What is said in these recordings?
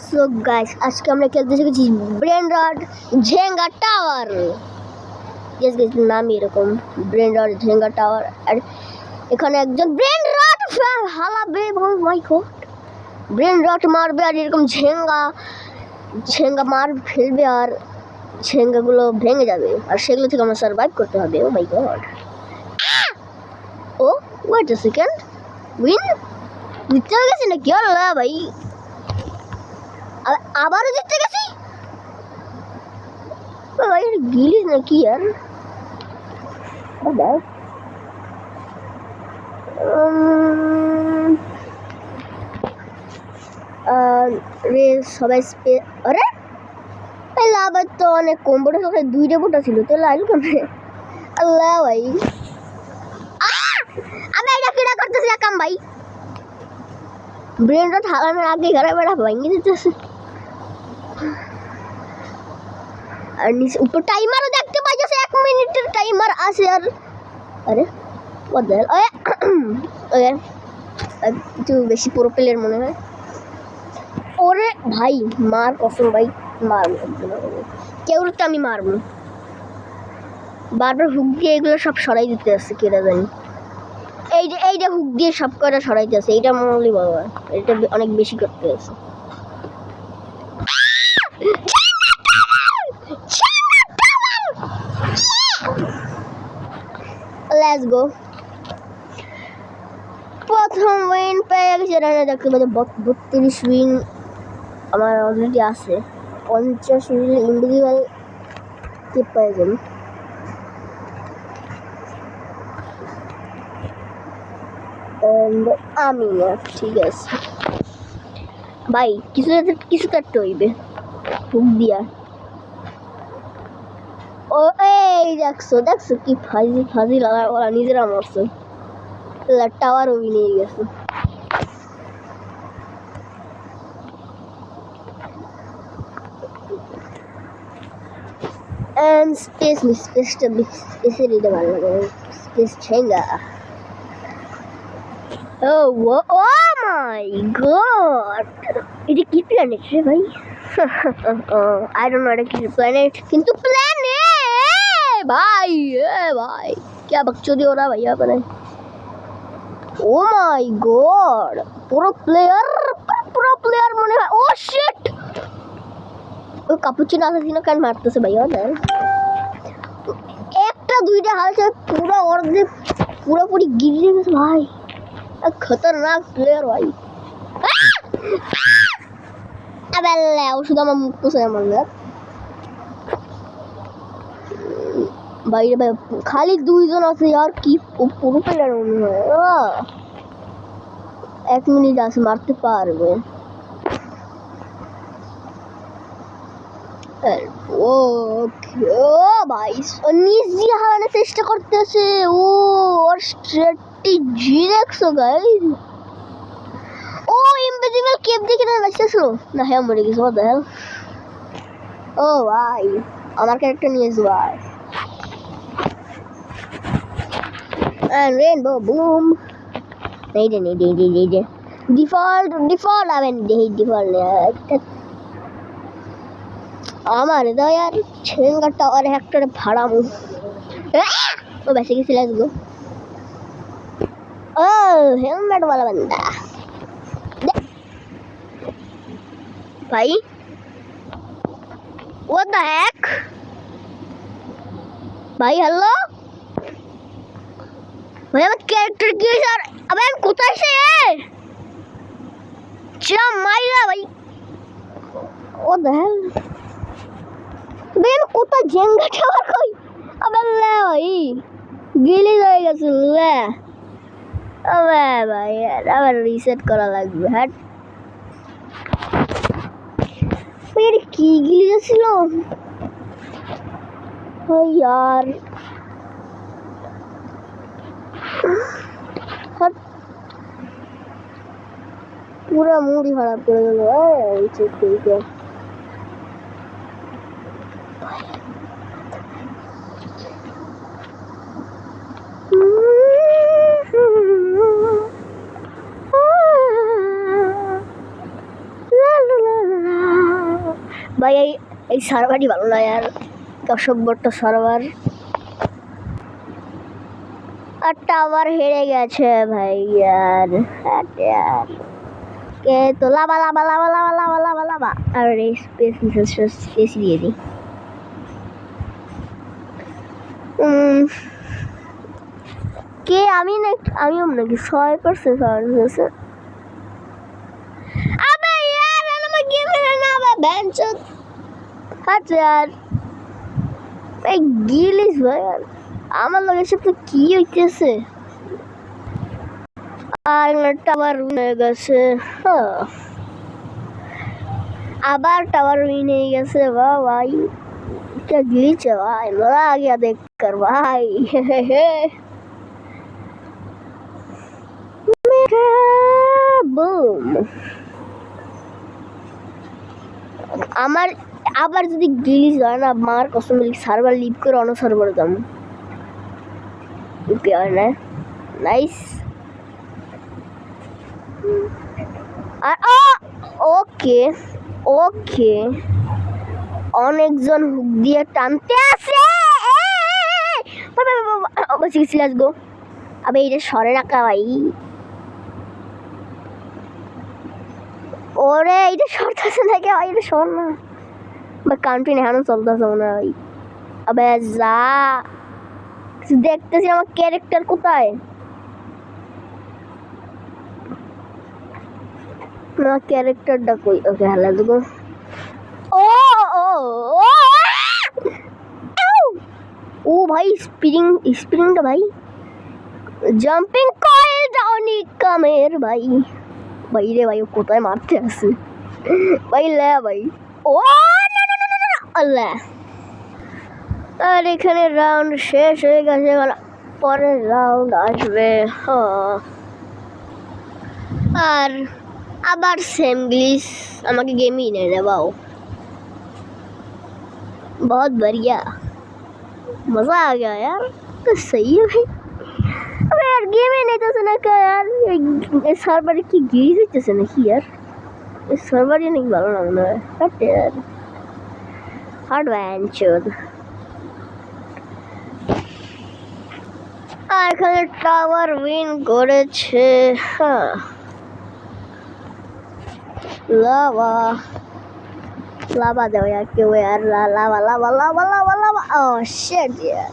So guys আজকে আমরা খেলতে শিখেছি ব্রেন রড ঝেঙ্গা টাওয়ার। গেস নাম এরকম ব্রেন রড ঝেঙ্গা টাওয়ার। আর এখানে একজন ব্রেন রড হালাবে, মাই গড, ব্রেন রড মারবে আর এরকম ঝেঙ্গা মার ফেলবে আর ঝেঙ্গাগুলো ভেঙে যাবে আর সেগুলো থেকে আমরা সার্ভাইভ করতে হবে। Oh my god, oh wait a second, win জিততে গেছি নাকি? আল্লাহ ভাই, আবারও জিততে গেছি ভাই, গিলিস নাকি আর? রে সবাই আরে আবার তো অনেক কম্পিউটার সবাই দুইটা বোটা ছিল তো লাইল কেমনে? আল্লাহ ভাই, আমি এটা কিনা করতেছি একাম ভাই, ব্রেনটা ঠালানোর আগে ঘরে বেড়া ভাঙিয়ে দিতেছে। আর নিচে উপর টাইমারও দেখতে পাই, যাচ্ছে 1 মিনিটের টাইমার আছে। আর আরে what the hell? ওকে একটু বেশি পুরো প্লেয়ার মনে হয়। ওরে ভাই মার কসম ভাই, মারবো কেউ তো, আমি মারবো। বারবার হুক দিয়ে এগুলো সব সরাই দিতে আসছে কেটা জানি। এইটা হুক দিয়ে সব কটা সরাইতে আছে, এইটা মনে বাবা এটা অনেক বেশি করতে আছে। Let's go. প্রথম উইন পেয়ে গেছি। রানা দেখতে পাচ্ছি 32 উইন আমার অলরেডি আছে। 50 উইন ইন্ডিভিজুয়াল কি পেয়ে যাবেন। আমি না, ঠিক আছে ভাই, কিছু একটা হইবে হুক দিয়া। ও এই দেখছো কি ফাজি লাগা, ওরা নিজেরা মরছে, টাওয়ার ওই নিয়ে গেছে। And স্পেসটা স্পেসে দিতে ভালো লাগে, স্পেস ঝেঙ্গা। Oh my god, এটা কি প্ল্যানেট রে ভাই? I don't know এটা কি প্ল্যানেট, কিন্তু প্ল্যানেট ভাই ভাই क्या बकचोदी हो रहा भैया अपने। Oh my god, পুরো প্লেয়ার মনে হয়। ও শিট, ও কাপুচিনো আসাসিনো কেন মারতেছে ভাইয়া? একটা দুইটা হালছে পুরো অর্ধেক পুরোপুরি গিলে গেছে ভাই, खतरनाक प्लेयर भाई। अबे ले শুধু আমার মুখ পোষে মারলে ভাই রে ভাই, খালি দুইজন আছে আর কি পুরো প্লেয়ার মনে হয়। 1 মিনিট আছে, মারতে পারবে। ও ভাই নিজ দিয়ে হারানোর চেষ্টা করতেছে ও, ওর স্ট্র্যাটেজি দেখছো গাইস? ও ইনভিজিবল কেপ দেখে না লাগতেছিল না, হ্যাঁ মরে গেছে। what the hell? ও ভাই আমার ক্যারেক্টার নিয়ে ভাই, রেইনবো বুম এই যে ডিফল্ট আবেন ডিফল্ট আমার দয়ার ছেঙ্গা টাওয়ার একটা ভাড়ামু। ও বেঁচে গেছি, লেটস গো। ও হেলমেট वाला बंदा भाई, what the heck भाई, हेलो भाई, আমার ক্যারেক্টার কি স্যার? আবে আমি কোথায় সে চা মাইরা ভাই, what the hell ভাই, আমি কোথায় জেঙ্গা টাওয়ার কই? আবে লে ভাই গিলি হয়ে গেছে লে। আবে ভাই আবার রিসেট করা লাগবে। হ্যাঁ ভাই কি গিলি যাচ্ছিল यार, पूरा मूड ही खराब कर दिया। ভাই এই সার্ভারই ভালো না यार অসভ্যটা সার্ভার আর টাওয়ার হেরে গেছে ভাই यार यार কে তো লাবা লাবা লাবা লাবা লাবা লাবা লাবা আর এই স্পেস দিয়ে দিই কে আমি নাকি 100% হয়েছে আবে यार আমার গেমে না আবে বেঞ্চত হাট यार এই গিলিস ভাই আমার লগের সাথে কি হইতেছে আর টাওয়ার হয়ে গেছে আবার টাওয়ার উইন হয়ে গেছে বাহ ভাই क्या ग्लिच है भाई मजा आ गया देख कर भाई বুম আমার আবার যদি গ্লিচ হয় না মার কসম সার্ভার লিভ করে অন্য সার্ভারে যাম ওকে আর না নাইস আর ওকে ওকে অনেকজন হুক দিয়ে টানতে আসে বেঁচে গেছি লেটস গো আবে এটা সরে রাখা ভাই ওরে এটা সরতেছে না কে ভাই এটা সর না বা কাউন্টিং এখনো চলতেছে মনে হয় আবে যা দেখতেছি আমার ক্যারেক্টার কোথায় না ক্যারেক্টারটা কই ওকে লেটস গো ও ভাই স্প্রিংটা ভাই জাম্পিং কয়েলটা অনেক কামের ভাই ভাই রে ভাই ও কোথায় মারতে আসে ভাই লে ভাই ও আল্লাহ আর এখানে রাউন্ড শেষ হয়ে গেছে পরের রাউন্ড আসবে আর আবার সেম গ্লিচ আমাকে गेम ही नहीं दबाओ बहुत बढ़िया मजा आ गया यार तो सही है भाई अबे यार गेम ही नहीं तो सुना क्या यार इस सर्वर की गिरी से जैसे नहीं यार इस सर्वर ही नहीं बालो ना है हट यार एडवेंचर আর এখানে টাওয়ার উইন করেছে লাভা लावा दो यार क्यों यार लावा लावा लावा लावा लावा ओह शिट यार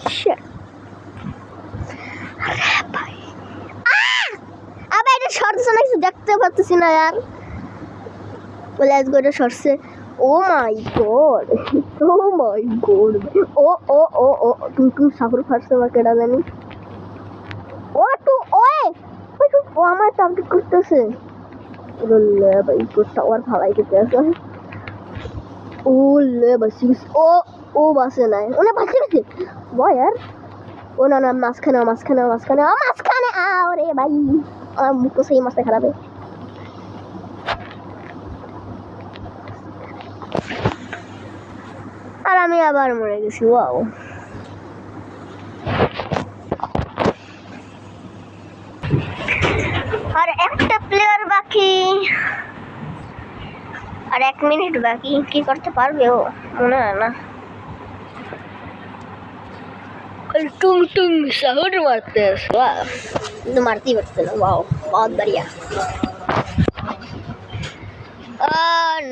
शिट अरे भाई अबे ये शॉट से नहीं देखते पाচ্ছি না यार लेट्स गो टू शॉट से ओ माय गॉड ओ तुम साफर फारसे में केड़ा জানি ও তু ওए ও আমার টার্গেট করতেছে ले भाई को टावर फालाई के कैसे ओ ले बस ओ बस ना उन्हें बस के वाह यार ओ ना मास्क खाना अरे भाई मुझको सही मस्त खराब है আর আমি আবার মরে গেছি ওয়াও আর একটা প্লেয়ার বাকি আর 1 মিনিট বাকি কি করতে পারবে ও মনে হয় না तुम शहर मारते हैं वाह तो मारती बटते ना वाह बहुत बढ़िया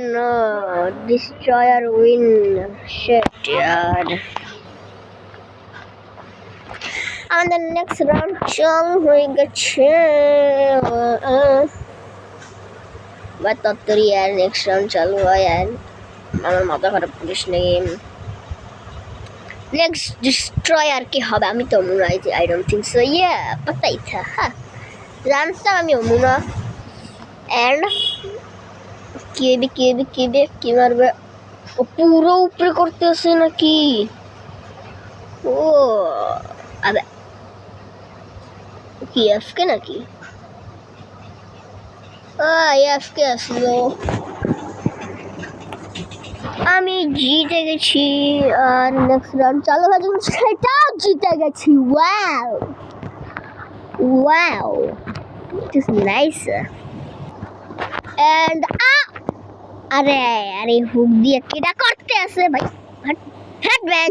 no destroyer win shit यार and the next round chung হয়ে গেছে বাতাতরি यार next round চালু হয় यार আমার মাথা খারাপ করিস না গেম नेक्स्ट डिस्ट्रॉयर की হবে আমি তো মনে হয় I don't think so yeah পতাই থা হ্যাঁ জানতাম আমি মুনা এন্ড কি মারবে ও পুরো উপরে করতেছে নাকি ও আবে কি এফকে নাকি এফকে আসলো আমি জিতে গেছি আর নেক্সট রাউন্ড চালু হয়ে যাবে সেটাও জিতে গেছি wow it is nice and আরে আরে হুক দিয়ে কেটা করতে আছে ভাই হেড ব্যাং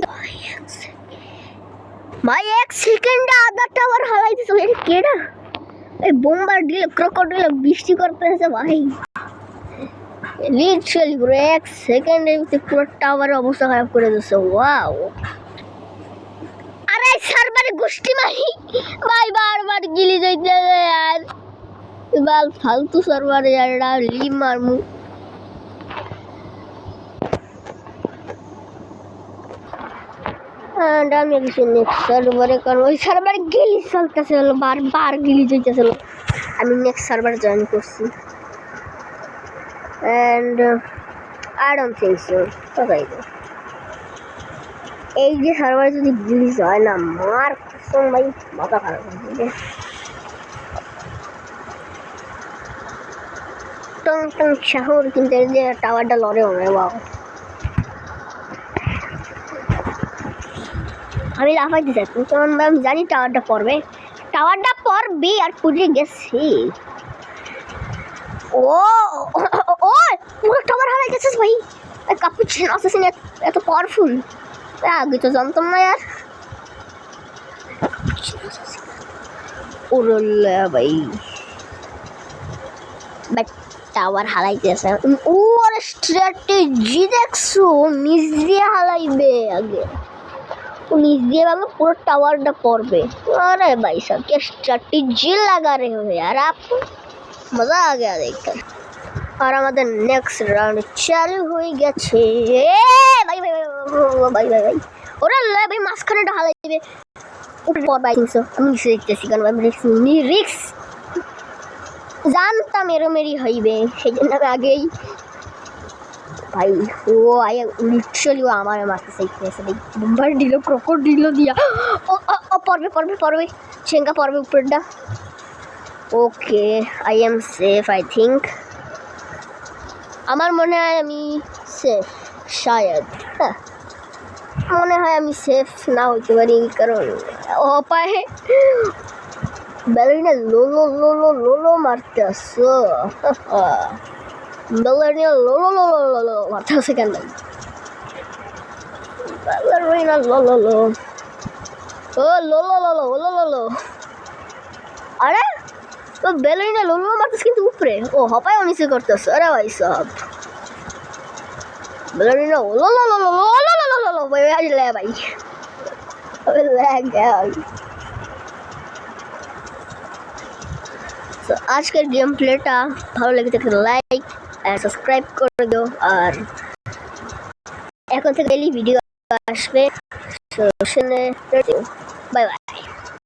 ভাই 1 সেকেন্ডে আধা টাওয়ার হারাই দিছে ভাই কেডা এই বোম্বার দিল ক্রোকোডাইল বৃষ্টি করতেছে ভাই লিটারালি ব্রো 1 সেকেন্ডের ভিতরে পুরো টাওয়ারের অবস্থা খারাপ করে দিছে ওয়াও আরে সার্ভারে গোষ্ঠী মারি ভাই বারবার গিলি যাইতেছে यार বাল ফালতু সার্ভারে यार লি মারমু আমি কিছু নেক্সট সার্ভারে কারণ ওই সার্ভারে গিলি চলতেছে বারবার গিলি যাইতেছিল আমি নেক্সট সার্ভার জয়েন করছি and I don't think so okay এই যে সার্ভারে যদি গিলি হয় না মার কসম ভাই মাথা খারাপ হয়ে যাবে টং টং শহর কিন্তু এই যে টাওয়ারটা লড়ে হবে বাবা আমি লাফাই দিতে কিন্তু আমি জানি টাওয়ারটা পড়বে আর পুড়ে গেছি ও ও পুরো টাওয়ার হারাই গেছিস ভাই কাপুচিনো অ্যাসাসিন এত পাওয়ারফুল আগে তো জানতাম না यार ওরে ভাই বাট টাওয়ার হারাইতেছে ওর স্ট্র্যাটেজি দেখছো নিজ দিয়ে হারাইবে আগে पुलिस दिए बाबा पूरा टावर ड पड़बे अरे भाई साहब क्या स्ट्रैटेजी लगा रहे हो यार आप मजा आ गया देखकर और हमारे नेक्स्ट राउंड चालू हो गया छे भाई भाई भाई भाई भाई ओरे ले भाई मास्क ने ढाला दिबे ऊपर बहुत भाई सो আমি নিচে দেখতেছি কারণ আমি রিক্স জানতাম মেরি হইবে সেজন্য আমি আগেই भाई वो आया लिटरली वो हमारे मारते सही से भाई बम्बर डीलो क्रोकोडाइल दिया ओ परबे चेंगा परबे ऊपर डा okay I am safe I think আমার মনে হয় আমি সেফ শায়দ মনে হয় আমি সেফ না হতে পারি কারণ ও পায়ে বেলুনে লোলো মারতে আসো Ballerina lo what a second Ballerina lo oh lo अरे तो ballerina lo मारते কিন্তু উপরে ও হপায় নিচে করতেছ আরে ভাই সাহেব ballerina lo ভাই আইলে ভাই ল্যাগ গাই তো আজকের গেম প্লেটা ভালো লাগে থাকলে লাইক সাবস্ক্রাইব করে দাও আর এখন থেকে ডেইলি ভিডিও আসবে তো শুনে বাই বাই